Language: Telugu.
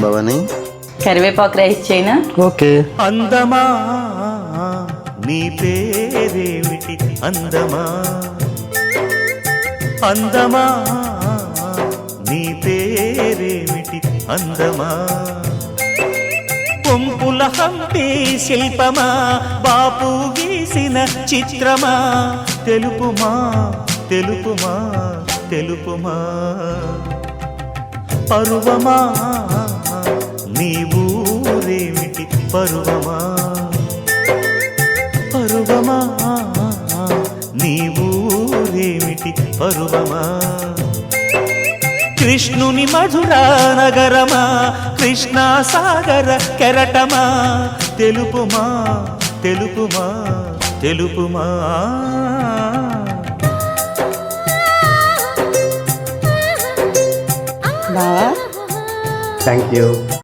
భవాని. కరివేపాకు రైస్ చేయనా? ఓకే. అందమా నీ పేరేమిటి అందమా, అందమా నీ పేరేమిటి అందమా, కొంపుల హంపి శిల్పమా, బాపు గీసిన చిత్రమా, తెలుపుమా తెలుపుమా తెలుపుమా, పరువమా నీ ఊరేమిటి పరువమా, పరువమా నీ ఊరేమిటి పరువమా, కృష్ణుని మధురా నగరమా, కృష్ణా సాగర కెరటమా, తెలుపుమా తెలుపుమా తెలుపుమా. బావా థ్యాంక్ యూ.